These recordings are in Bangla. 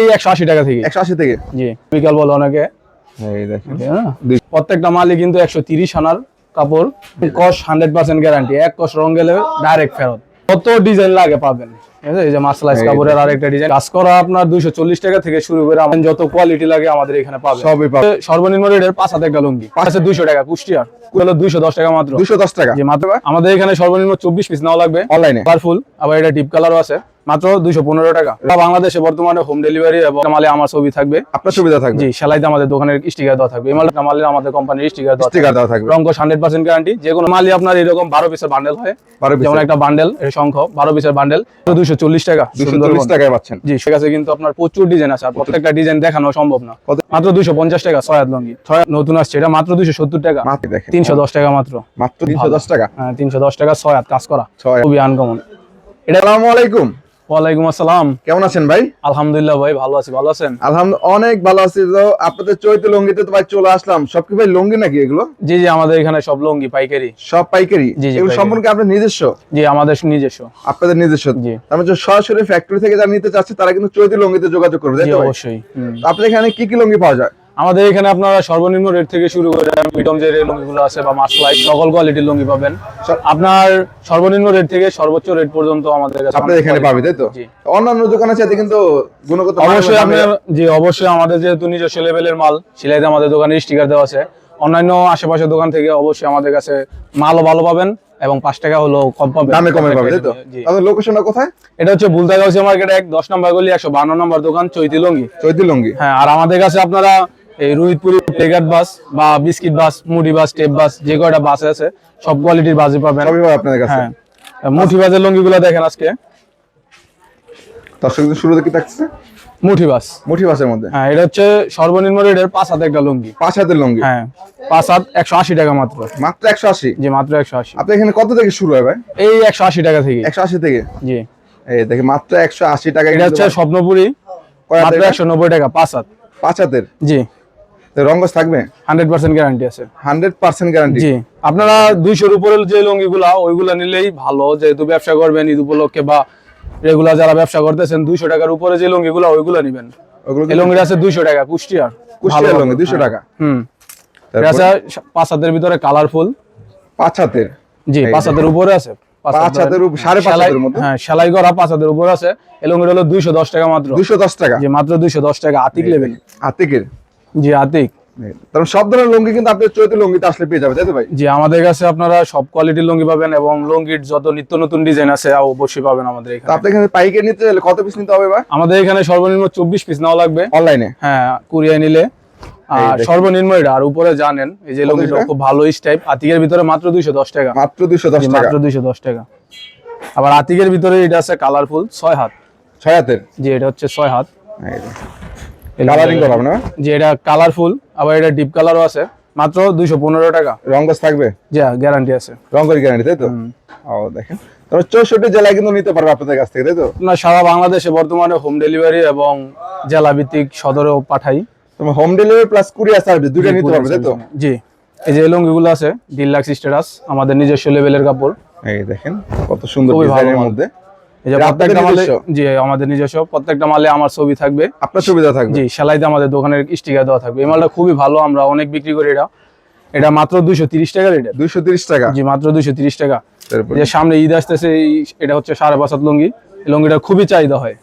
এই 180 টাকা থেকে। 180 থেকে, জি বিকাল বলে অনেকে। এই দেখেন প্রত্যেকটা মালই কিন্তু 130 আনার কাপড়, কস 100% গ্যারান্টি। এক কস রং গেলে ডাইরেক্ট ফেরত। কত ডিজাইন লাগে পাবেন। এই যে মাসলাইজ কাপড়ের আরেকটা ডিজাইন কাজ করা আপনার 240 টাকা থেকে শুরু করে আমাদের যত কোয়ালিটি লাগে আমাদের এখানে পাবেন। সবই পাবেন। সর্বনিম্ন রেটের 5 হাতে একটা লুঙ্গি আছে 200 টাকা। কুষ্টিয়ার হলো 210 টাকা মাত্র। 210 টাকা যে মাত্র আমাদের এখানে সর্বনিম্ন 24 পিস নাও লাগবে অনলাইনে। কালারফুল, আবার এটা ডিপ কালারও আছে, মাত্র 215 টাকা। বাংলাদেশে বর্তমানে হোম ডেলিভারি এবং মালে আমার ছবি থাকবে, আপনার সুবিধা থাকবে। জি সেলাইতে আমাদের দোকানের স্টিকার দেওয়া থাকবে। এই মালটা মালের আমাদের কোম্পানির স্টিকার দেওয়া থাকবে। রংকশ 100% গ্যারান্টি। যে কোনো মালই আপনার এরকম 12 পিসের বান্ডেল হয়, যেমন একটা বান্ডেল এর সংখ্যা 12 পিসের বান্ডেল 240 টাকা। 240 টাকায় পাচ্ছেন। জি ঠিক আছে, কিন্তু আপনার প্রচুর ডিজাইন আছে আর প্রত্যেকটা ডিজাইন দেখানো সম্ভব না। মাত্র 250 টাকা 6 হাত লুঙ্গি, 6 নতুন আসছে এটা মাত্র 270 টাকা। 310 টাকা মাত্র 310 টাকা। হ্যাঁ 310 টাকা 6 হাত কাজ করা, 6 খুবই আনকমন। আসসালামু আলাইকুম। ওয়ালাইকুম আসসালাম। কেমন আছেন ভাই? আলহামদুলিল্লাহ ভাই ভালো আছি, ভালো আছেন? আলহামদুলিল্লাহ অনেক ভালো আছি। তো আপনাদের চৈতে লুঙ্গিতে তো ভাই চলে আসলাম। সব কি ভাই লুঙ্গি নাকি এগুলো? জি জি আমাদের এখানে সব লুঙ্গি পাইকারি। সব পাইকারি? এগুলো সম্পূর্ণ আপনাদের নিজস্ব? জি আমাদের নিজস্ব। আপনাদের নিজস্ব? জি। তার মানে সরাসরি ফ্যাক্টরি থেকে যারা নিতে চাচ্ছে তারা কিন্তু চৈতে লুঙ্গিতে যোগাযোগ করবে, তাই জি তো ভাই? অবশ্যই। আপনাদের এখানে কি কি লুঙ্গি পাওয়া যায়? আমাদের এখানে আপনারা সর্বনিম্ন রেট থেকে শুরু করে মিডিয়াম যে লুঙ্গিগুলো আছে বা মাসলাই সকল কোয়ালিটির লুঙ্গি পাবেন। আপনার সর্বনিম্ন রেট থেকে সর্বোচ্চ রেট পর্যন্ত আমাদের কাছে আপনাদের এখানে পাবে, তাই তো? অন্যান্য দোকানের চাইতে কিন্তু গুণগত অবশ্যই আপনার, জি অবশ্যই আমাদের যেহেতু নিজস্ব লেভেলের মাল, সিলাইতে আমাদের দোকানে স্টিকার দেওয়া আছে। অন্যান্য আশেপাশের দোকান থেকে অবশ্যই আমাদের কাছে মালও ভালো পাবেন এবং 5 টাকা হলো কম পাবেন, দামে কমে পাবে, তাই তো? আপনাদের লোকেশনটা কোথায়? এটা হচ্ছে বুলতা গাউসিয়া মার্কেট 1 10 নম্বর গলি 152 নম্বর দোকান, চৈতি লুঙ্গি। চৈতি লুঙ্গি। হ্যাঁ, আর আমাদের কাছে আপনারা এই রোহিতপুরি টেগাট বাস বা বিস্কিট বাস, মুডি বাস, টেপ বাস, যে কয়টা বাস আছে সব কোয়ালিটির বাসই পাবেন। সবই পাবেন আপনাদের কাছে। হ্যাঁ, মুঠি বাসের লুঙ্গিগুলো দেখেন আজকে। দর্শকদের শুরুতে কি থাকছে? মুঠি বাস। মুঠি বাসের মধ্যে? হ্যাঁ, এটা হচ্ছে সর্বনিম্ন রেটের 5 হাতে একটা লুঙ্গি। 5 হাতের লুঙ্গি? হ্যাঁ 5 হাত 180 টাকা মাত্র। মাত্র 180? জি মাত্র 180। আপনাদের এখানে কত থেকে শুরু হয় ভাই? এই 180 টাকা থেকে। 180 থেকে? জি। এই দেখেন মাত্র 180 টাকা। এটা হচ্ছে স্বপ্নপুরি, মাত্র 190 টাকা 5 হাত। 5 হাতের? জি। রংকশ থাকবে? 100% গ্যারান্টি আছে। 100% গ্যারান্টি? জি। আপনারা 200 এর উপরে যে লুঙ্গিগুলা ওইগুলা নিলেই ভালো, যেহেতু ব্যবসা করবেন ঈদ উপলক্ষে বা রেগুলার যারা ব্যবসা করতেছেন 200 টাকার উপরে যে লুঙ্গিগুলা ওইগুলা নেবেন। এই লুঙ্গিটা আছে 200 টাকা কুষ্টিয়ার। কুষ্টিয়ার লুঙ্গি 200 টাকা? এটা আছে 5 হাতের ভিতরে কালারফুল। 5 হাতের? জি 5 হাতের উপরে আছে। 5 হাতের উপরে 5.5 হাতের মধ্যে? হ্যাঁ সেলাই করা 5 হাতের উপরে আছে। এই লুঙ্গিটা হলো 210 টাকা মাত্র। 210 টাকা? জি মাত্র 210 টাকা। আতিক লেভেল। আতিকের? জি আতিক। তারপর সব ধরনের লুঙ্গি কিন্তু আপনাদের চৈতি লুঙ্গিতে আসলে পেয়ে যাবে, তাই তো ভাই? জি আমাদের কাছে আপনারা সব কোয়ালিটির লুঙ্গি পাবেন এবং লুঙ্গির যত নিত্য নতুন ডিজাইন আছে অবশ্যই পাবেন আমাদের এখানে। আপনাদের এখানে পাইকারি নিতে চাইলে কত পিস নিতে হবে ভাই? আমাদের এখানে সর্বনিম্ন 24 পিস নাও লাগবে অনলাইনে। হ্যাঁ কুরিয়ার নিলে। আর সর্বনিম্ন এটা, আর উপরে জানেন এই যে লুঙ্গিটা খুব ভালো স্টাইপ। আতিকের ভিতরে মাত্র 210 টাকা। মাত্র 210 টাকা? মাত্র 210 টাকা। আবার আতিকের ভিতরে এটা আছে কালারফুল 6 হাত। 6 হাতের? জি এটা হচ্ছে 6 হাত। কালারিং করা হবে না? জি এটা কালারফুল, আবার এটা ডিপ কালারও আছে, মাত্র 215 টাকা। রংকশ থাকবে? জি গ্যারান্টি আছে। রংকশ গ্যারান্টি, তাই তো? ও দেখেন তাহলে 64 জেলায় কিন্তু নিতে পারবে আপনাদের কাছ থেকে, তাই তো? না সারা বাংলাদেশে বর্তমানে হোম ডেলিভারি এবং জেলা ভিত্তিক সদরেও পাঠাই। তুমি home delivery plus courier service দুটো নিতে পারবে, তাই তো? জি এই যে লুঙ্গিগুলো আছে ডিলাক্স স্ট্যাটাস, আমাদের নিজস্ব লেভেলের কাপড়। এই দেখেন কত সুন্দর ডিজাইনের মধ্যে। এই যে প্রত্যেকটা মালে, জি আমাদের নিজস্ব, প্রত্যেকটা মালে আমার ছবি থাকবে, আপনার সুবিধা থাকবে। জি সেলাইতে আমাদের দোকানের স্টিকার দেওয়া থাকবে। এই মালটা খুবই ভালো, আমরা অনেক বিক্রি করি। এটা মাত্র 230 টাকা রেট। 230 টাকা? জি মাত্র 230 টাকা। যে সামনে ঈদ আসতেছে, এটা হচ্ছে 5.5 হাত লুঙ্গি। এই লুঙ্গিটা খুবই চাহিদা হয়,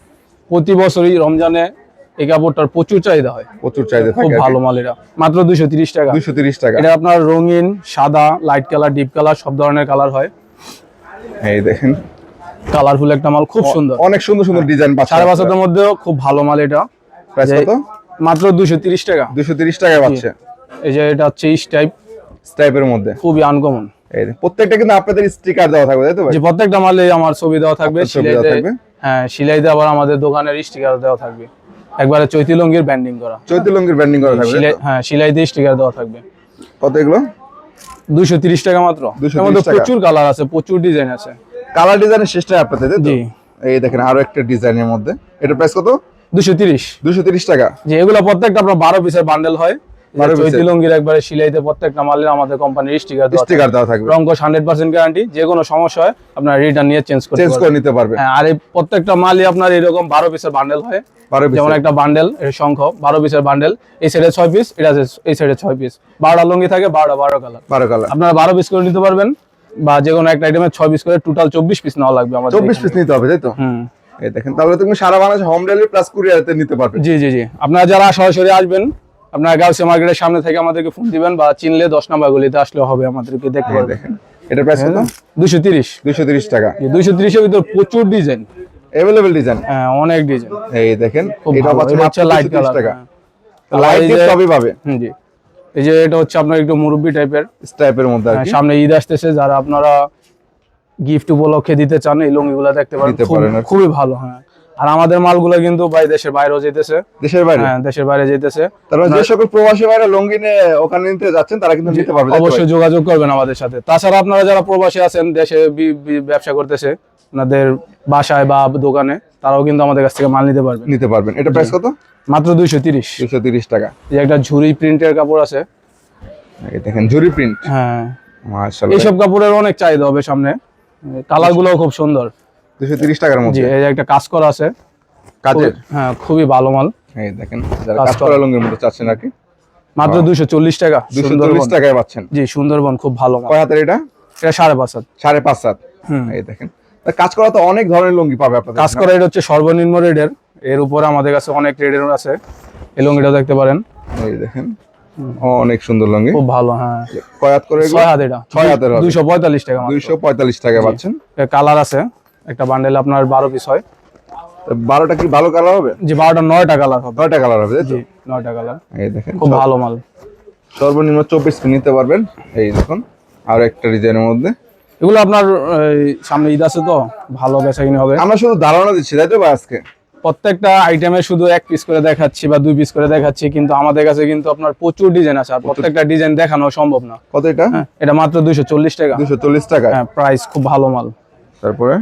প্রতি বছরই রমজানে এই কাপড়টার প্রচুর চাহিদা হয়। প্রচুর চাহিদা থাকে, খুব ভালো মাল। এটা মাত্র 230 টাকা। 230 টাকা? এটা আপনার রঙিন, সাদা, লাইট কালার, ডিপ কালার সব ধরনের কালার হয়। এই দেখেন কালারফুল একটা মাল, খুব সুন্দর, অনেক সুন্দর সুন্দর ডিজাইন পাচ্ছেন। 5.5 হাতের মধ্যেও খুব ভালো মাল। এটা প্রাইস কত? মাত্র 230 টাকা। 230 টাকায় পাচ্ছে। এই যে এটা হচ্ছে স্টাইপের মধ্যে, খুবই আনকমন। এই প্রত্যেকটা কিন্তু আপনাদের স্টিকার দেওয়া থাকবে, তাই তো ভাই? জি প্রত্যেকটা মালে আমার ছবি দেওয়া থাকবে, সিলাইতে। হ্যাঁ সিলাইতে আবার আমাদের দোকানের স্টিকার দেওয়া থাকবে, একবারে চৈতি লুঙ্গির ব্র্যান্ডিং করা। চৈতি লুঙ্গির ব্র্যান্ডিং করা থাকবে? হ্যাঁ সিলাইতে স্টিকার দেওয়া থাকবে। কত এগুলো? 230 টাকা মাত্র। এর মধ্যে প্রচুর কালার আছে, প্রচুর ডিজাইন আছে। কালার ডিজাইনের শেষটাই আপনাদের, তাই তো? জি। এই দেখেন আরো একটা ডিজাইনের মধ্যে, এটা প্রাইস কত? 230 230 টাকা? জি এগুলো প্রত্যেকটা আপনার 12 পিসের বান্ডেল হয়, চৈতি লুঙ্গির একবারে সিলাইতে প্রত্যেকটা মালের আমাদের কোম্পানির স্টিকার দেওয়া থাকবে। রংকশ 100% গ্যারান্টি, যে কোনো সমস্যা হয় আপনার রিটার্ন নিয়ে চেঞ্জ করে নিতে পারবে। হ্যাঁ, আর এই প্রত্যেকটা মালই আপনার এরকম 12 পিসের বান্ডেল হয়। যেমন একটা বান্ডেল এর সংখ্যা 12 পিসের বান্ডেল, এই সাইডে 6 পিস, এটা এই সাইডে 6 পিস, 12টা লুঙ্গি থাকে, 12 কালার। আপনারা 12 পিস করে নিতে পারবেন, বা যে কোনো একটা আইটেমে 6 পিস করে টোটাল 24 পিস নেওয়া লাগবে আমাদের। 24 পিস নিতে হবে, তাই তো? এই দেখেন, তাহলে তুমি সারা বাংলাদেশ হোম ডেলিভারি প্লাস কুরিয়ারে নিতে পারবে। জি জি জি, আপনারা যারা সরাসরি আসবেন, আপনারা গাউসিয়া মার্কেটের সামনে থেকে আমাদেরকে ফোন দিবেন, বা চিনলে 10 নাম্বার গলিতে আসলেও হবে, আমাদেরকে দেখতে পারবেন। দেখেন এটা প্রাইস কত? 230 টাকা। 230 এর ভিতর প্রচুর ডিজাইন, अवेलेबल ডিজাইন। হ্যাঁ, অনেক ডিজাইন। এই দেখেন, এটা হচ্ছে লাইট কালার টাকা। লাইট সবই পাবে। জি, এই যে এটা হচ্ছে আপনার একটু মুরব্বি টাইপের মধ্যে আর কি। সামনে ঈদ আসতেছে, যারা আপনারা গিফট উপলক্ষে দিতে চান, এই লুঙ্গিগুলো দেখতে পারেন, খুবই ভালো। হ্যাঁ, আর আমাদের মালগুলো কিন্তু ভাই দেশের বাইরেও যেতেছে। দেশের বাইরে? হ্যাঁ, দেশের বাইরে যেতেছে। তারপর যে সকল প্রবাসী ভাইরা লুঙ্গি নিয়ে ওখানে নিতে যাচ্ছেন, তারা কিন্তু নিতে পারবে। অবশ্যই যোগাযোগ করবেন আমাদের সাথে। তাছাড়া আপনারা যারা প্রবাসী আছেন, দেশে ব্যবসা করতেছে, আপনাদের বাসায় বা দোকানে, তারাও কিন্তু আমাদের কাছ থেকে মাল নিতে পারবেন। এটা প্রাইস কত? মাত্র 230 টাকা। এই একটা ঝুরি প্রিন্টের কাপড় আছে, এই দেখেন ঝুরি প্রিন্ট। হ্যাঁ, মাশাআল্লাহ, এইসব কাপড়ের অনেক চাহিদা হবে সামনে। কালার গুলো খুব সুন্দর। 230 টাকার মধ্যে। জি, এই যে একটা কাজ করা আছে কাজের। হ্যাঁ, খুবই ভালো মাল। এই দেখেন, যারা কাজ করা লুঙ্গির মধ্যে চাচ্ছেন আর কি, মাত্র 240 টাকা। 240 টাকায় পাচ্ছেন। জি, সুন্দরবন খুব ভালো মাল। কয় হাতের এটা? এটা 5.5 হাত। 5.5 হাত। এই দেখেন, কাজ করা তো অনেক ধরনের লুঙ্গি পাবে আপনাদের। কাজ করা এটা হচ্ছে সর্বনিম্ন রেডের, এর উপরে আমাদের কাছে অনেক রেডের আছে। এই লুঙ্গিটা দেখতে পারেন, এই দেখেন, অনেক সুন্দর লুঙ্গি, খুব ভালো। হ্যাঁ, কয় হাত করে? 6 হাত। এটা 6 হাতের হবে। 245 টাকা। 245 টাকা পাচ্ছেন। কালার আছে, একটা বান্ডেলে আপনার 12 পিস হয়। 12টা কি ভালো কালার হবে? জি, 12টা 9টা কালার হবে। 9টা কালার হবে, তাই তো? জি, 9টা কালার। এই দেখেন, খুব ভালো মাল। সর্বনিম্ন 24 পিস নিতে পারবেন। এই দেখুন, আর একটা ডিজাইনের মধ্যে। এগুলো আপনার সামনে ঈদ আছে তো, ভালো বেচাকিনি হবে। আমরা শুধু ধারণা দিচ্ছি, তাই তো? আজকে প্রত্যেকটা আইটেমে শুধু 1 পিস করে দেখাচ্ছি বা 2 পিস করে দেখাচ্ছি, কিন্তু আমাদের কাছে কিন্তু আপনার প্রচুর ডিজাইন আছে, আর প্রত্যেকটা ডিজাইন দেখানো সম্ভব না। কত এটা? এটা মাত্র 240 টাকা। 240 টাকা। হ্যাঁ, প্রাইস খুব ভালো মাল। তারপরে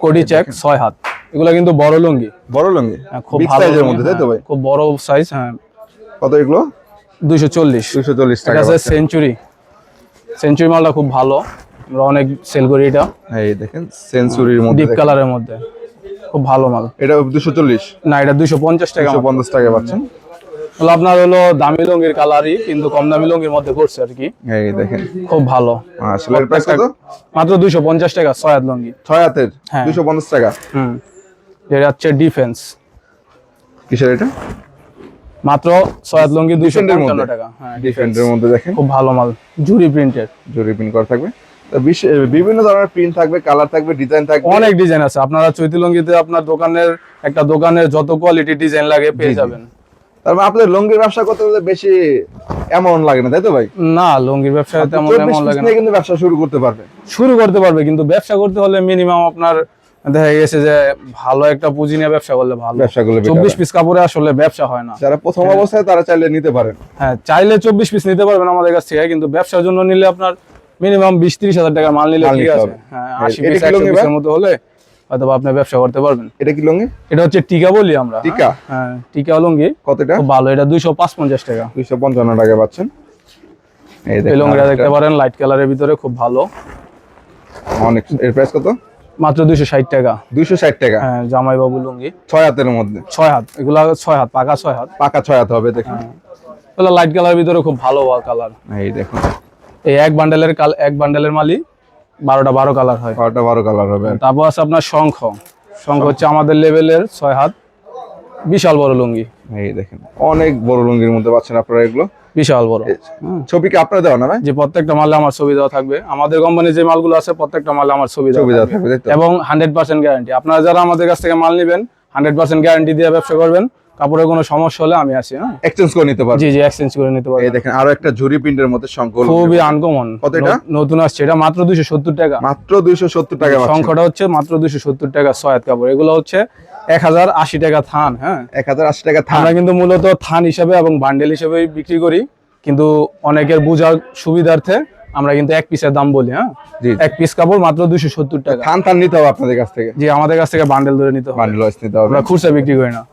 কোডি চেক 6 হাত, এগুলো কিন্তু বড় লুঙ্গি। বড় লুঙ্গি, খুব বিগ ভালো সাইজের মধ্যে, তাই তো ভাই? খুব বড় সাইজ। হ্যাঁ, কত এগুলো? 240 টাকা। আছে সেঞ্চুরি মালটা খুব ভালো, আমরা অনেক সেল করি এটা। এই দেখেন, সেঞ্চুরির মধ্যে, ডিপ কালারের মধ্যে, খুব ভালো মাল। এটা 240 না, এটা 250 টাকা। 250 টাকা পাচ্ছেন। হলো আপনার দামি লুঙ্গির কালারই, কিন্তু কম দামি লুঙ্গির মধ্যে করছে আর কি। এই দেখেন, খুব ভালো। আসলে এর প্রাইস কত? মাত্র 250 টাকা। 6 হাত লুঙ্গি, 6 হাতের 250 টাকা। এটা হচ্ছে ডিফেন্স। কিসের এটা? মাত্র 6 হাত লুঙ্গি 255 টাকা। হ্যাঁ, ডিফেন্ডের মধ্যে দেখেন, খুব ভালো মাল, জুরি প্রিন্টের। জরি প্রিন্ট করা থাকবে, বিভিন্ন ধরনের প্রিন্ট থাকবে, কালার থাকবে, ডিজাইন থাকবে, অনেক ডিজাইন আছে। আপনারা চৈতি লুঙ্গিতে আপনার দোকানের যত কোয়ালিটি ডিজাইন লাগে পেয়ে যাবেন। তারপর আপনাদের লুঙ্গির ব্যবসা করতে হলে বেশি অ্যামাউন্ট লাগে না, তাই তো ভাই? না, লুঙ্গির ব্যবসায় তেমন অ্যামাউন্ট লাগে না। কিন্তু ব্যবসা শুরু করতে পারবে, কিন্তু ব্যবসা করতে হলে মিনিমাম আপনার দেখা গেছে যে ভালো একটা পুঁজি নিয়ে ব্যবসা করলে ভালো। ব্যবসা করলে 24 পিস কাপড়ে আসলে ব্যবসা হয় না। যারা প্রথম অবস্থায় তারা চাইলে নিতে পারেন। হ্যাঁ, চাইলে 24 পিস নিতে পারবেন আমাদের কাছ থেকে, কিন্তু ব্যবসার জন্য নিলে আপনার মিনিমাম 20-30 হাজার টাকা মাল নিলে ঠিক আছে। হ্যাঁ, 80 পিস 100 পিসের মতো হলে হয়তো আপনি ব্যবসা করতে পারবেন। এটা কি লুঙ্গি? এটা হচ্ছে টিকা বলি আমরা। টিকা? হ্যাঁ, টিকা লুঙ্গি। কত এটা? খুব ভালো, এটা 255 টাকা। 255 টাকা পাচ্ছেন। এই এই দেখুন, লুঙ্গিটা দেখতে পারেন, লাইট কালারের ভিতরে খুব ভালো। অনেক। এর প্রাইস কত? মাত্র 260 টাকা। 260 টাকা। হ্যাঁ, জামাই বাবু লুঙ্গি, 6 হাতের মধ্যে। 6 হাত, এগুলা 6 হাত, পাকা 6 হাত। পাকা 6 হাত হবে, দেখুন। এগুলা লাইট কালারের ভিতরে খুব ভালো কালার। এই দেখুন, এই এক বান্ডেলের মালই 12টা 12 কালার হয়। 12 কালার হবে। তারপর আছে আপনার শঙ্খ হচ্ছে আমাদের লেভেলের 6 হাত, বিশাল বড় লুঙ্গি। এই দেখেন, অনেক বড় লুঙ্গির মধ্যে পাচ্ছেন আপনারা এগুলো, বিশাল বড়। ছবি কি আপনারা দেওয়া না ভাই? যে প্রত্যেকটা মালে আমার ছবি দেওয়া থাকবে। আমাদের কোম্পানির যে মালগুলো আছে প্রত্যেকটা মালে আমার ছবি দেওয়া থাকবে, এবং 100% গ্যারান্টি। আপনারা যারা আমাদের কাছ থেকে মাল নেবেন 100% গ্যারান্টি দিয়ে ব্যবসা করবেন। কাপড়ের কোনো সমস্যা হলে আমি আছি। হ্যাঁ, এক্সচেঞ্জ করে নিতে পারবেন। জি, এক্সচেঞ্জ করে নিতে পারবেন। এই দেখেন, আরো একটা ঝুরি প্রিন্টের মধ্যে শঙ্খ, খুবই আনকমন। কত এটা? নতুন আসছে, এটা মাত্র 270 টাকা। মাত্র 270 টাকা। সংখ্যাটা হচ্ছে মাত্র 270 টাকা। 6 হাত কাপড়, এগুলো হচ্ছে 1080 টাকা থান। হ্যাঁ, 1080 টাকা থান। আমরা কিন্তু মূলত থান হিসাবে এবং বান্ডেল হিসাবে বিক্রি করি, কিন্তু অনেকের বোঝার সুবিধার্থে আমরা কিন্তু 1 পিসের দাম বলি। হ্যাঁ, 1 পিস কাপড় মাত্র 270 টাকা। থান নিতে হবে আপনাদের কাছ থেকে। জি, আমাদের কাছ থেকে বান্ডেল ধরে নিতে হবে, বান্ডেল ওয়াইজ নিতে হবে, আমরা খুচরা বিক্রি করি না।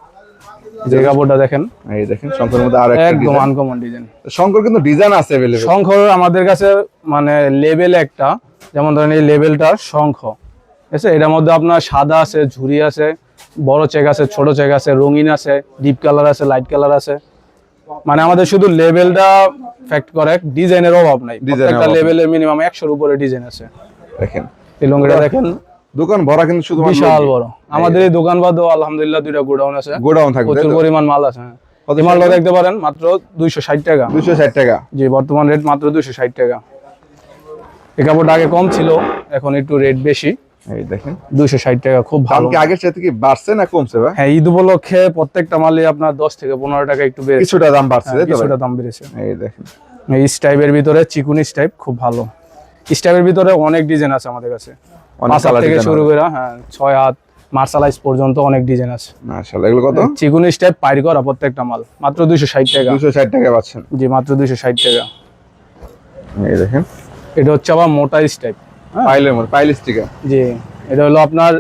যে কাপড়টা দেখেন এই দেখেন শঙ্করের মধ্যে আর একটা একদম ডিজাইন। Uncommon design. শঙ্কর কিন্তু ডিজাইন আছে अवेलेबल। শঙ্খ আমাদের কাছে মানে লেভেল একটা, যেমন ধরেন এই লেভেলটা শঙ্খ, ঠিক আছে? এটার মধ্যে আপনার সাদা আছে, ঝুরি আছে, বড় চেক আছে, ছোট চেক আছে, রঙিন আছে, ডিপ কালার আছে, লাইট কালার আছে। মানে আমাদের শুধু লেভেলটা ফ্যাক্ট করে, ডিজাইনের অভাব নাই। প্রত্যেকটা অভাব নেই। লেভেলে মিনিমাম 100 এর উপরে ডিজাইন আছে। দেখেন এই লুঙ্গিটা দেখেন দোকান ভরা কিন্তু শুধু বিশাল বড়। আমাদের এই দোকান বাদও আলহামদুলিল্লাহ 2টা গোডাউন আছে, গোডাউন থাকবে, প্রচুর পরিমাণ মাল আছে। হ্যাঁ, কত এই মালটা দেখতে পারেন মাত্র 260 টাকা। 260 টাকা। জি, বর্তমান রেট মাত্র 260 টাকা। এই কাপড়টা আগে কম ছিল, এখন একটু রেট বেশি। এই দেখেন 260 টাকা, খুব দাম ভালো। কি আগের চাইতে কি বাড়ছে না কমছে ভাই? হ্যাঁ, ঈদ উপলক্ষে প্রত্যেকটা মালে আপনার 10 থেকে 15 টাকা একটু বেড়েছে। কিছুটা দাম বাড়ছে হ্যাঁ, তাই তো ভাই? কিছুটা দাম বেড়েছে। এই দেখেন এই স্টাইপের ভিতরে চিকুনি স্টাইপ খুব ভালো। স্টাইপের ভিতরে অনেক ডিজাইন আছে আমাদের কাছে, অনেক 5 হাত কালার থেকে ডিজাইন শুরু করে, হ্যাঁ 6 হাত মার্শালাইজ পর্যন্ত অনেক ডিজাইন আছে। মাশাআল্লাহ। এগুলো কত? চিকুনি স্টাইপ পাইর করা প্রত্যেকটা মাল মাত্র 260 টাকা। 260 টাকা পাচ্ছেন। জি, মাত্র 260 টাকা। এই দেখেন এটা হচ্ছে আবার মোটা স্টাইপ। পাইলের মধ্যে পাইল স্টিকার জি, এটা হলো আপনার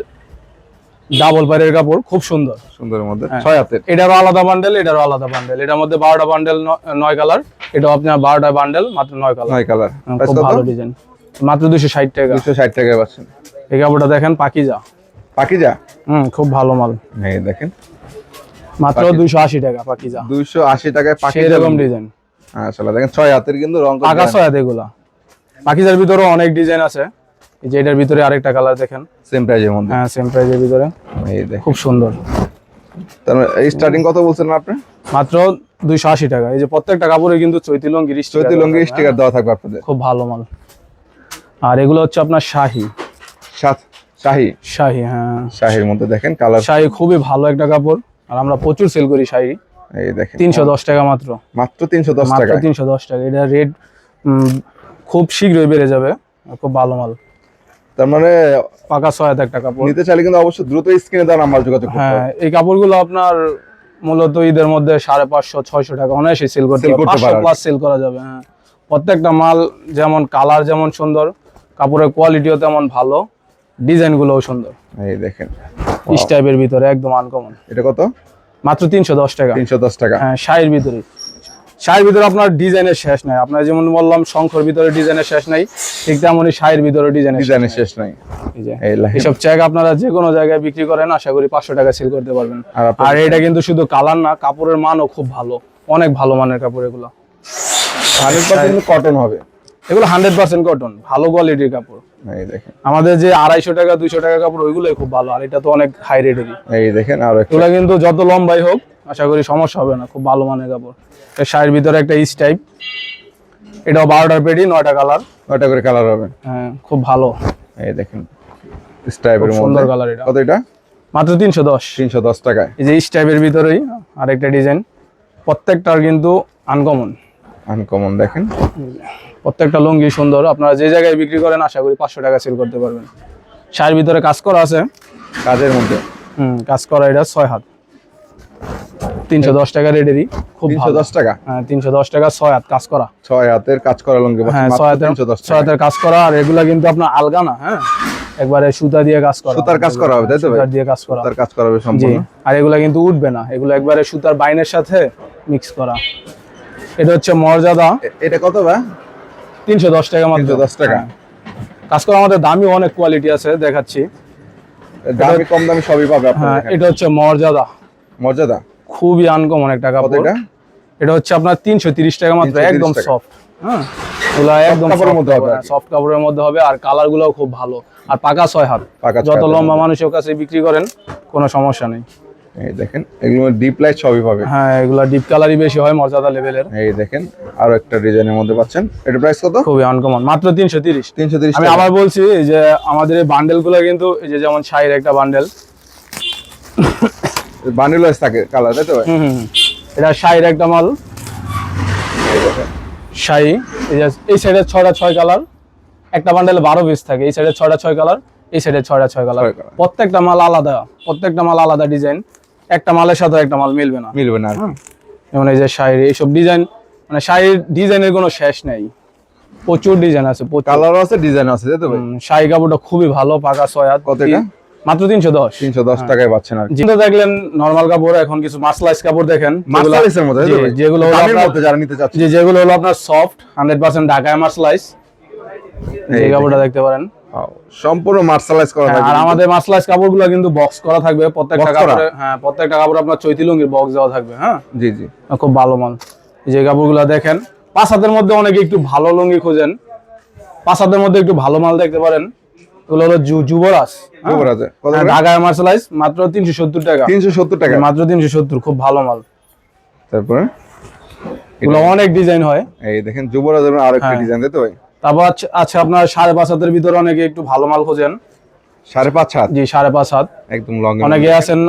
ডাবল পাইরের কাপড়, খুব সুন্দর। সুন্দরের মধ্যে হ্যাঁ। 6 হাতের। এটারও আলাদা বান্ডেল, এটারও আলাদা বান্ডেল। এটার মধ্যে 12টা বান্ডেল, 9 কালার। এটা আপনার 12টা বান্ডেল, মাত্র 9 কালার। 9 কালার। প্রাইস খুব কত? ভালো ডিজাইন, মাত্র 260 টাকা। 260 টাকা পাচ্ছেন। এই কাপড়টা দেখেন পাকিজা, পাকিজা। খুব ভালো মাল, এই দেখেন মাত্র 280 টাকা পাকিজা। 280 টাকায় পাকিজা। সেরকম ডিজাইন, মাশাআল্লাহ। দেখেন 6 হাতের কিন্তু রং পাকা সয়াত এগুলা। পাকিজার ভিতরে অনেক ডিজাইন আছে। এই যে এটার ভিতরে আরেকটা কালার দেখেন, সেম প্রাইজের মধ্যে। হ্যাঁ সেম প্রাইজের ভিতরে, এই দেখেন খুব সুন্দর। তার এই স্টার্টিং কত বলছেন আপনি? মাত্র 280 টাকা। এই যে প্রত্যেকটা কাপড়ে কিন্তু চৈতি লঙ্গির চৈতি লঙ্গি স্টিকার দেওয়া থাকবে আপনাদের। খুব ভালো মাল। আর এগুলো হচ্ছে আপনার শাহি। শাহি। শাহি, হ্যাঁ শাহির মধ্যে দেখেন কালার। শাহি খুবই ভালো একটা কাপড়, আর আমরা প্রচুর সেল করি শাহি। এই দেখেন 310 টাকা মাত্র, মাত্র 310 মাত্র টাকা। 310 টাকা। এটা রেট খুব শীঘ্রই বেড়ে যাবে, খুব ভালো মাল। তার মানে পাকা সয়াত একটা কাপড়। নিতে চাইলে কিন্তু অবশ্যই দ্রুত স্ক্রিনে দেওয়া নাম্বার যোগাযোগ করতে হ্যাঁ, হবে। এই কাপড়গুলো আপনার মূলত ঈদের মধ্যে 550-600 টাকা অনায়াসে সেল করতে Sell পারবে, করতে 500 পারবে। প্লাস সেল করা যাবে। হ্যাঁ, প্রত্যেকটা মাল যেমন কালার যেমন সুন্দর, কাপড়ের কোয়ালিটিও তেমন ভালো, ডিজাইনগুলোও সুন্দর। এই দেখেন স্টাইপের ভিতরে একদম আনকমন, এটা কত? মাত্র 310 টাকা। 310 টাকা। হ্যাঁ, শাড়ির ভিতরে, শাড়ির ভিতরে আপনার ডিজাইনের শেষ নাই। আপনার যেমন বললাম শঙ্খর ভিতরে ডিজাইনের শেষ নাই, ঠিক তেমনই শাড়ির ভিতরে ডিজাইনের শেষ নাই। এই যে এই লাইন। এসব চেক আপনারা যে কোনো জায়গায় বিক্রি করেন, আশা করি 500 টাকা সেল করতে পারবেন। আর আপনাদের- আর এটা কিন্তু শুধু কালার না, কাপড়ের মানও খুব ভালো, অনেক ভালো মানের কাপড় এগুলো। 100% কটন হবে। এগুলো 100% কটন, ভালো কোয়ালিটির কাপড়। এই দেখেন আমাদের যে 250 টাকা 200 টাকা কাপড়, ওইগুলোই খুব ভালো। আর এটা তো অনেক হাই রেটেরই। এই দেখেন আর একটা এগুলো কিন্তু যত লম্বাই হোক আশা করি সমস্যা হবে না, খুব ভালো মানের কাপড়। এর শাড়ির ভিতরে একটা টাইপ, এটাও 12টার পেটি, 9টা কালার। ওটা করে কালার হবে। হ্যাঁ, খুব ভালো, এই দেখেন স্টাইপের খুব মধ্যে সুন্দর কালার এটা। কত এটা? মাত্র 310। 310 টাকায়। এই যে স্টাইপের ভিতরেই আরেকটা ডিজাইন, প্রত্যেকটার কিন্তু আনকমন। আনকমন দেখেন প্রত্যেকটা লুঙ্গি সুন্দর। আপনারা যে জায়গায় বিক্রি করেন আশা করি 500 টাকা সেল করতে পারবেন। শাড়ির ভিতরে কাজ করা আছে, কাজের মধ্যে। কাজ করা। এটা 6 হাত, 310 টাকা রেটেরই, খুব ভালো। 310 টাকা। হ্যাঁ, 310 টাকা, 6 হাত কাজ করা। 6 হাতের কাজ করা লুঙ্গি পাচ্ছেন হ্যাঁ, মাত্র 310 6 হাতের কাজ করা। আর এগুলা কিন্তু আপনার আলগা না, হ্যাঁ একবারে সুতা দিয়ে কাজ করা। সুতার কাজ করা হবে তাই তো ভাই? সুতার দিয়ে কাজ করা, তার কাজ করা হবে জি। সম্পূর্ণ। আর এগুলা কিন্তু উঠবে না, এগুলো একবারে সুতার বাইনের সাথে মিক্স করা। এটা হচ্ছে মর্যাদা, এটা কত ভাই? 310 টাকা মাত্র। 310 টাকা। হ্যাঁ। কাজ করা আমাদের দামি অনেক কোয়ালিটি আছে, দেখাচ্ছি। দামি কম দামি সবই পাবে হ্যাঁ, আপনারা। এটা হচ্ছে মর্যাদা, মর্যাদা খুবই আনকমন একটা কত কাপড়। এটা? এটা হচ্ছে আপনার 330 টাকা মাত্র, 330 একদম টাকা। সফট। হ্যাঁ, এগুলা একদম কাপড়ের মধ্যে হবে আর কি। সফট কাপড়ের মধ্যে হবে। আর কালার গুলোও খুব ভালো। আর পাকা 6 হাত, পাকা 6 যত হাতের লম্বা মধ্যে। মানুষের কাছে বিক্রি করেন কোনো সমস্যা নেই। এই দেখেন এগুলো ডিপ লাইট সবই পাবে। হ্যাঁ, এগুলা ডিপ কালারই বেশি হয়, মর্যাদা লেভেলের। এই দেখেন আরো একটা ডিজাইনের মধ্যে পাচ্ছেন। এটা প্রাইস কত? খুবই আনকমন, মাত্র 330। 330 আমি টাকা। আবার বলছি এই যে আমাদের এই বান্ডেল গুলো কিন্তু এই যে যেমন শাড়ির একটা বান্ডেল, বান্ডিল ওয়াইজ থাকে কালার তাই তো ভাই? এটা শাড়ির একটা মাল। শাড়ি এই যে এই সাইডে 6টা 6 কালার, একটা বান্ডেলে 12 পিস থাকে। এই সাইডে 6টা 6 কালার, এই সাইডে 6টা 6 কালার। 6 কালার। প্রত্যেকটা মাল আলাদা, প্রত্যেকটা মাল আলাদা ডিজাইন। একটা মালের সাথে একটা মাল মিলবে না। মিলবে না আর কি। যেমন এই যে শাড়ির এইসব ডিজাইন, মানে শাড়ির ডিজাইনের কোনো শেষ নেই, প্রচুর ডিজাইন আছে, প্রচুর। কালারও আছে ডিজাইন আছে তাই তো ভাই? শাড়ি কাপড়টা খুবই ভালো, পাকা 6 হাত। কত এটা? মাত্র 310। 310 টাকায় পাচ্ছেন আর কি। যেটা দেখলেন নরমাল কাপড়, এখন কিছু মার্শালাইজ কাপড় দেখেন, মার্শালাইজের মধ্যে তাই তো ভাই? যেগুলো হলো দামের আপনার মধ্যে যারা নিতে চাচ্ছে, যেগুলো হলো আপনার সফট 100% ঢাকায় মার্শালাইজ, যে এই কাপড়টা দেখতে পারেন। সম্পূর্ণ মার্শালাইজ করা হ্যাঁ, থাকবে। আর আমাদের মার্শালাইজ কাপড়গুলো কিন্তু বক্স করা থাকবে প্রত্যেকটা Box করা? কাপড়ে। হ্যাঁ, প্রত্যেকটা কাপড়ে আপনার চৈতি লুঙ্গির বক্স দেওয়া থাকবে। হ্যাঁ, জি জি, খুব ভালো মাল। এই যে কাপড়গুলো দেখেন, 5 হাতের মধ্যে অনেকে একটু ভালো লুঙ্গি খোঁজেন, 5 হাতের মধ্যে একটু ভালো মাল দেখতে পারেন। এগুলো হলো যুবরাজ। যুবরাজ কত হ্যাঁ, করে? ঢাকায় মার্শালাইজ মাত্র 370 টাকা। 370 টাকা মাত্র 370, খুব ভালো মাল। তারপরে এগুলো অনেক ডিজাইন হয়। এই দেখেন যুবরাজের আরো একটা হ্যাঁ। ডিজাইন, তাই তো ভাই? তারপর আছে আপনার 5.5 হাতের ভিতরে অনেকে একটু ভালো মাল খোঁজেন। 5.5 হাত জি, 5.5 হাত। একদম লং। অনেকে আছেন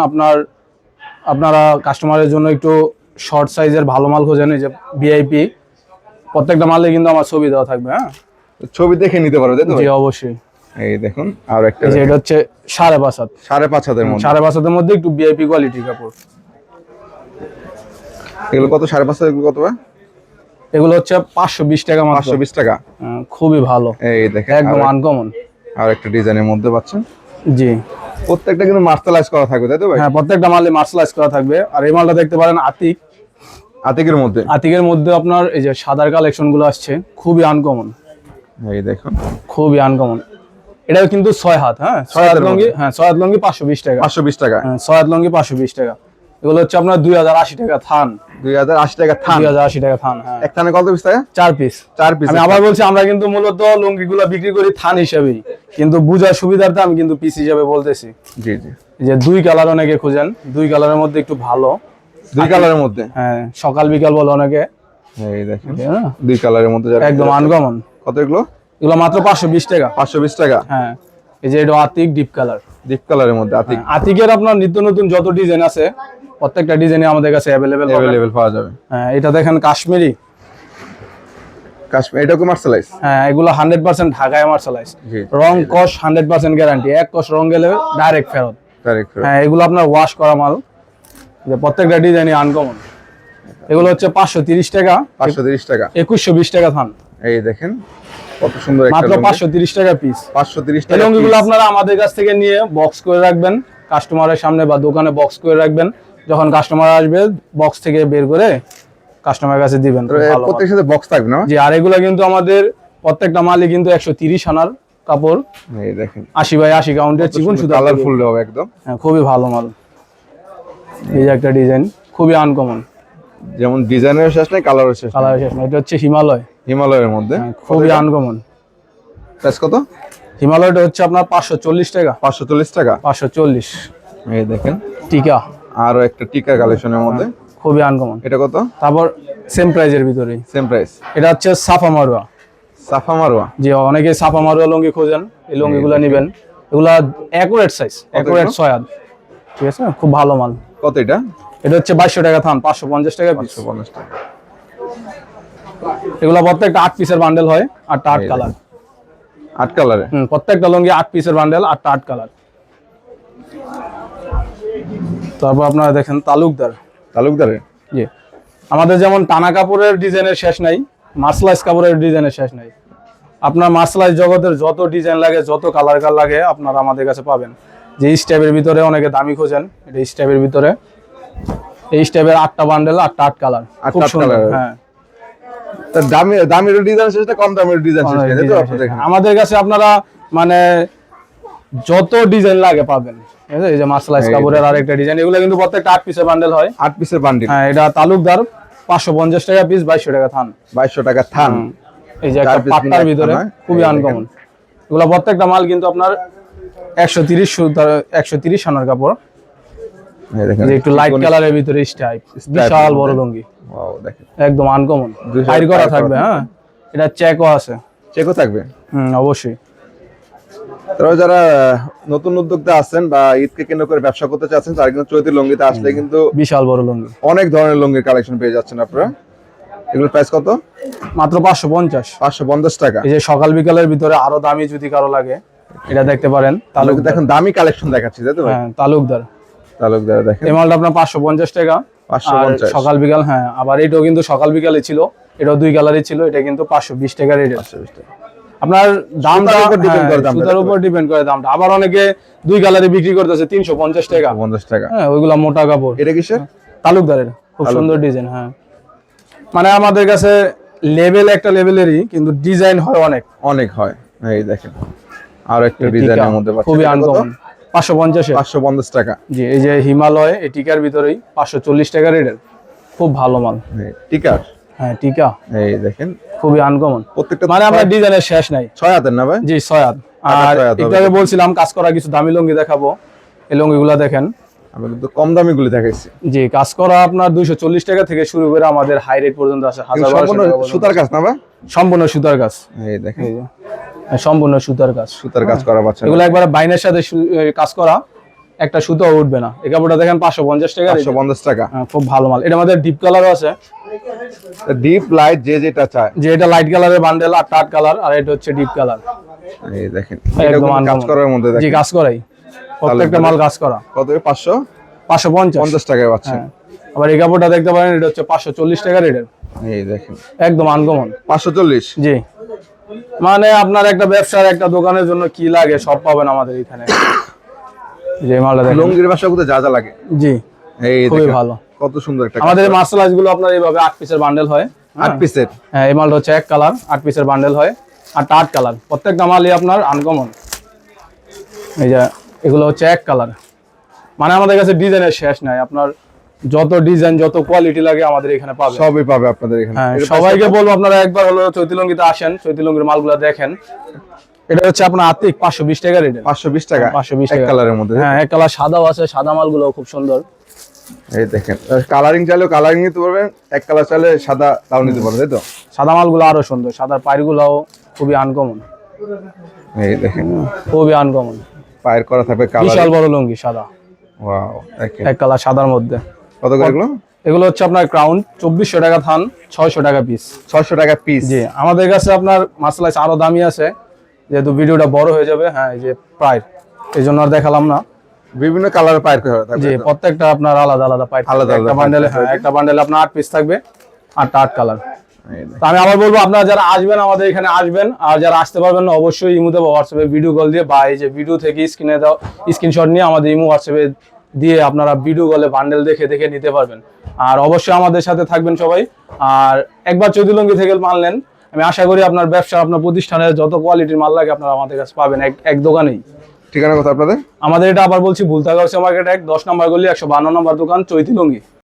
আপনারা কাস্টমারের জন্য একটু শর্ট সাইজের ভালো মাল খোঁজেন, এই যে ভিআইপি, প্রত্যেকটা মালে কিন্তু আমার ছবি দেওয়া থাকবে। হ্যাঁ, ছবি দেখে নিতে পারবে, তাই তো জি ভাই? অবশ্যই। এই দেখুন আর একটা এই যে এটা হচ্ছে 5.5 হাত। 5.5 হাতের মধ্যে। 5.5 হাতের মধ্যে একটু ভিআইপি কোয়ালিটির কাপড়। এগুলো কত? 5.5 এগুলো কত ভাই? এগুলো হচ্ছে 520 টাকা মাত্র। 520 টাকা। খুবই ভালো, এই দেখেন একদম আনকমন। আর একটা ডিজাইনের মধ্যে পাচ্ছেন। জি, প্রত্যেকটা কিন্তু মার্শালাইজ করা থাকবে, তাই তো ভাই? হ্যাঁ, প্রত্যেকটা মালে মার্শালাইজ করা থাকবে। আর এই মালটা দেখতে পারেন আতিক। আতিকের মধ্যে। আতিকের মধ্যে আপনার এই যে সাদার কালেকশন গুলো আসছে, খুবই আনকমন, এই দেখুন খুবই আনকমন। এটাও কিন্তু 6 হাত। হ্যাঁ, 6 হাত লঙ্গি। হ্যাঁ, 6 হাত লঙ্গি 520 টাকা। 520 টাকা। হ্যাঁ, 6 হাত লঙ্গি 520 টাকা। এগুলো হচ্ছে আপনার 2080 টাকা থান। 2080 টাকা থান। 2080 টাকা থান। হ্যাঁ, এক থানে কত পিস থাকে? 4 পিস। 4 পিস। আমি আবার বলছি, আমরা কিন্তু মূলত লুঙ্গিগুলো বিক্রি করি থান হিসেবেই, কিন্তু বুঝার সুবিধার্থে আমি কিন্তু পিস হিসেবে বলতেছি। জি জি। এই যে 2 কালার অনেকে খুঁজেন, 2 কালারের মধ্যে একটু ভালো। 2 কালারের মধ্যে। হ্যাঁ, সকাল বিকাল বলে অনেকে। এই দেখেন হ্যাঁ, 2 কালারের মধ্যে যারা একদম আনকমন। কত এগুলো? এগুলো মাত্র 520 টাকা। 520 টাকা। হ্যাঁ, এই যে এটা আতিক ডিপ কালার। ডিপ কালারের মধ্যে আতিক। আতিকের আপনার নিত্য নতুন যত ডিজাইন আছে, প্রত্যেকটা ডিজাইনে আমাদের কাছে अवेलेबल পাওয়া যাবে। হ্যাঁ, এটা দেখেন কাশ্মীরি। কাশ্মীর, এটা কি মার্শালাইজ? হ্যাঁ, এগুলো 100% ঢাকায় মার্শালাইজ। জি। রং কস 100% গ্যারান্টি, এক কস রং গেলে ডাইরেক্ট ফেরত। কারেক্ট। হ্যাঁ, এগুলো আপনার ওয়াশ করা মাল, যে প্রত্যেকটা ডিজাইনই আনকমন। এগুলো হচ্ছে 530 টাকা। 530 টাকা। 2120 টাকা থান। এই দেখেন কত সুন্দর একটা মাত্র লুঙ্গি। 530 টাকা পিস। 530 এই টাকা। লুঙ্গিগুলো আপনারা আমাদের কাছ থেকে নিয়ে বক্স করে রাখবেন কাস্টমারের সামনে, বা দোকানে বক্স করে রাখবেন। যখন কাস্টমার আসবে বক্স থেকে বের করে কাস্টমারের কাছে দিবেন। খুব ভালো মাল। প্রত্যেকটার সাথে বক্স থাকবে না? জি, আর এগুলো কিন্তু আমাদের প্রত্যেকটা মালই কিন্তু 130 আনার কাপড়। এই দেখেন 80 বাই 80 কাউন্টের চিকন সুতা। কালারফুল হবে একদম। হ্যাঁ, খুবই ভালো মাল। এই যে একটা ডিজাইন, খুবই আনকমন। যেমন ডিজাইনের শেষ নাই, কালারের শেষ নাই। কালার শেষ না। এটা হচ্ছে হিমালয়। হিমালয়ের মধ্যে। খুবই আনকমন। প্রাইস কত? হিমালয়টা হচ্ছে আপনার 540 টাকা। 540 টাকা। 540। এই দেখেন টিকা। আরো একটা টিকা কালেকশনের মধ্যে। খুবই আনকমন। এটা কত? তারপর সেম প্রাইজের ভিতরেই সেম প্রাইস। এটা হচ্ছে সাফা মারুয়া। সাফা মারওয়া। যে অনেকে সাফা মারুয়া লুঙ্গি খোঁজেন, এই লুঙ্গিগুলো নেবেন। এগুলা অ্যাকুরেট সাইজ, অ্যাকুরেট 6 হাত। ঠিক আছে, খুব ভালো মাল। কত এটা? এটা হচ্ছে 2200 টাকা থান, 550 টাকা পিস। 550 টাকা। এগুলা প্রত্যেকটা 8 পিসের বান্ডেল হয়, আর 8 কালার। 8 কালারে। প্রত্যেকটা লুঙ্গি 8 পিসের বান্ডেল, আর 8 কালার। তারপর আপনারা দেখেন তালুকদার। তালুকদারের। জি, আমাদের যেমন টানা কাপড়ের ডিজাইনের শেষ নাই, মার্শালাইজ কাপড়ের ডিজাইনের শেষ নাই। আপনার মার্শালাইজ জগতের যত ডিজাইন লাগে, যত কালার লাগে, আপনারা আমাদের কাছে পাবেন। যে স্টেপের ভিতরে অনেকে দামি খোঁজেন, এটা স্টেপের ভিতরে এই স্টেপের 8টা বান্ডেল, 8টা 8 কালার। খুব 8টা সুন্দর। কালার। হ্যাঁ, তা দামের ডিজাইন শেষ না, কম দামের ডিজাইন শেষ না, তাই তো আপনি দেখেন। আমাদের কাছে আপনারা মানে যত ডিজাইন লাগে পাবেন। ঠিক আছে, এই যে মার্শালাইজ কাপড়ের আরেকটা ডিজাইন, এগুলো কিন্তু প্রত্যেকটা 8 পিসের বান্ডেল হয়। 8 পিসের বান্ডিল। হ্যাঁ, এটা তালুকদার 550 টাকা পিস, 2200 টাকা থান। 2200 টাকা থান। এই যে একটা পাট্টার ভিতরে, খুবই আনকমন। এগুলো প্রত্যেকটা মাল কিন্তু আপনার 130 আনার কাপড়। এই দেখেন যে একটু লাইট কালারের ভিতরে স্টাইপ, বিশাল বড় লুঙ্গি, ওয়াও দেখেন একদম আনকমন। 2000 ফাইর করা টাকা থাকবে। হ্যাঁ, এটা চেকও আছে। চেকও থাকবে। অবশ্যই। তারপরে যারা নতুন উদ্যোক্তা আছেন বা ঈদকে কেন্দ্র করে ব্যবসা করতে চাচ্ছেন, তারা কিন্তু চৈতি লুঙ্গিতে আসলে কিন্তু বিশাল বড় লুঙ্গি, অনেক ধরনের লুঙ্গির কালেকশন পেয়ে যাচ্ছেন আপনারা। এগুলোর প্রাইস কত? মাত্র 550। 550 টাকা। এই যে সকাল বিকালের ভিতরে আরো দামি যদি কারো লাগে, এটা দেখতে পারেন। তালুকদার দেখেন, দামি কালেকশন দেখাচ্ছি, তাই তো ভাই? হ্যাঁ, তালুকদার। তালুকদার দেখেন এই মালটা আপনার 550 টাকা। 550। আর সকাল বিকাল, হ্যাঁ, আবার এটাও কিন্তু সকাল বিকালে ছিল, এটাও 2 কালারই ছিল, এটা কিন্তু 520 টাকা রেট। 520 টাকা। আপনার দামটা সুতার উপর depend করে দামটা, সুতার উপর ডিপেন্ড করে দামটা। আবার অনেকে 2 কালারে বিক্রি করতেছে 350 টাকা। 50 টাকা। হ্যাঁ, ওইগুলা মোটা কাপড়। এটা কিসের? তালুকদারের, খুব সুন্দর ডিজাইন। হ্যাঁ, মানে আমাদের কাছে লেভেল একটা লেভেলেরই, কিন্তু ডিজাইন হয় অনেক অনেক হয়। এই দেখেন আর একটা ডিজাইনের মধ্যে পাচ্ছেন, খুবই এটা কত? আনকমন। 550 এর। 550 টাকা। জি, এই যে হিমালয় এই টিকার ভিতরেই 540 টাকা রেটের, খুব ভালো মাল। এই টিকার, হ্যাঁ, টিকা এই দেখেন খুবই আনকমন। প্রত্যেকটা মানে আপনার ডিজাইনের শেষ নাই। 6 হাতের না ভাই? জি, 6 হাত। আটা আর 6 হাত হবে। একটু আগে বলছিলাম কাজ করা কিছু দামি লুঙ্গি দেখাবো, এই লুঙ্গিগুলা দেখেন। আমি কিন্তু কম দামি গুলি দেখাইছি, জি, কাজ করা আপনার 240 টাকা থেকে শুরু করে আমাদের হাই রেট পর্যন্ত আছে, 1000 সম্পূর্ণ সুতার কাজ না ভাই? সম্পূর্ণ সুতার কাজ। এই দেখেন এই যে, সম্পূর্ণ সুতার কাজ। সুতার কাজ করা পাচ্ছেন, এগুলো একবার বাইনের সাথে কাজ করা, একটা সুতো উঠবে না। এই কাপড়টা দেখেন 550 টাকা। 550 টাকা। খুব ভালো মাল। এটা আমাদের ডিপ কালারও আছে, ডিপ লাইট যে যেটা চায়। যে এটা লাইট কালারের বান্ডেল আর টাট কালার, আর এটা হচ্ছে ডিপ কালার। এই দেখেন একদম এটা কাজ uncommon। করার মধ্যে জি, দেখেন কাজ করাই, প্রত্যেকটা মাল কাজ করা। কত? 550। 550 টাকায় পাচ্ছেন। হ্যাঁ, আবার এই কাপড়টা দেখতে পারেন, এটা হচ্ছে 540 টাকা রেটের, এই দেখেন একদম আনকমন। 540। জি, মানে আপনার একটা ব্যবসার একটা দোকানের জন্য কি লাগে সব পাবেন আমাদের এখানে। যে মালটা দেখেন, লুঙ্গির ব্যবসা করতে যা যা লাগে। জি, এই খুবই দেখেন ভালো। কত সুন্দর একটা আমাদের মার্শালাইজ গুলো আপনার এইভাবে 8 পিসের বান্ডেল হয়। 8 পিসের। হ্যাঁ, এই মালটা হচ্ছে এক কালার, 8 পিসের বান্ডেল হয়, আর টাট কালার। প্রত্যেকটা মালই আপনার আনকমন। এই যে এগুলো হচ্ছে এক কালার। মানে আমাদের কাছে ডিজাইনের শেষ নাই। আপনার যত ডিজাইন যত কোয়ালিটি লাগে আমাদের এখানে পাবেন। সবই পাবে আপনাদের এখানে। হ্যাঁ, এর সবাইকে বলবো আপনারা একবার হলো চৈতিলঙ্গিতে আসেন, চৈতিলঙ্গির মালগুলো দেখেন। এটা হচ্ছে আপনার আতিক 520 টাকা রেটের। 520 টাকা। 520 এক টাকা। কালারের মধ্যে। হ্যাঁ, এক কালার সাদাও আছে, সাদা মালগুলো খুব সুন্দর। এই দেখেন কালারিং চাইলেও কালারিং নিতে পারবেন, এক কালার চাইলে সাদা তাও নিতে পারবেন, তাই তো? সাদা মালগুলো আরো সুন্দর, সাদার পায়েরগুলোও খুবই আনকমন, এই দেখেন খুবই আনকমন। পায়ের করা থাকবে কালার। বিশাল বড় লুঙ্গি সাদা, ওয়াও দেখেন এক কালার সাদার মধ্যে। কত করে এগুলো? এগুলো হচ্ছে আপনার ক্রাউন 2400 টাকা থান, 600 টাকা পিস। 600 টাকা পিস। জি, আমাদের কাছে আপনার মাসলাইস আরো দামি আছে, যেহেতু ভিডিওটা বড় হয়ে যাবে। হ্যাঁ, এই যে প্রায় এই জন্য আর দেখালাম না। বিভিন্ন কালার পায়ের করা থাকবে। জি, প্রত্যেকটা আপনার আলাদা আলাদা পাইপ। আলাদা একটা আলাদা বান্ডেলে, পাইপ হ্যাঁ, একটা বান্ডেলে আপনার 8 পিস থাকবে, আর 8 কালার। এই দেখেন। তো আমি আবার বলবো, আপনারা যারা আসবেন আমাদের এখানে আসবেন, আর যারা আসতে পারবেন না অবশ্যই ইমোতে বা হোয়াটসঅ্যাপে ভিডিও কল দিয়ে, বা এই যে ভিডিও থেকে স্ক্রিনে দাও স্ক্রিনশট নিয়ে আমাদের ইমো হোয়াটসঅ্যাপে দিয়ে আপনারা ভিডিও কলে বান্ডেল দেখে দেখে নিতে পারবেন। আর অবশ্যই আমাদের সাথে থাকবেন সবাই। আর একবার চৈতিলঙ্গি থেকে মাল নেন, আমি আশা করি আপনার ব্যবসা, আপনার প্রতিষ্ঠানের যত কোয়ালিটির মাল লাগে আপনারা আমাদের কাছে পাবেন এক দোকানেই। ঠিকানা কথা আপনাদের? আমাদের এটা আবার বলছি, ভুলতা গাউসিয়া মার্কেট 1, 10 নম্বর গলি, 152 নম্বর দোকান, চৈতিলঙ্গি।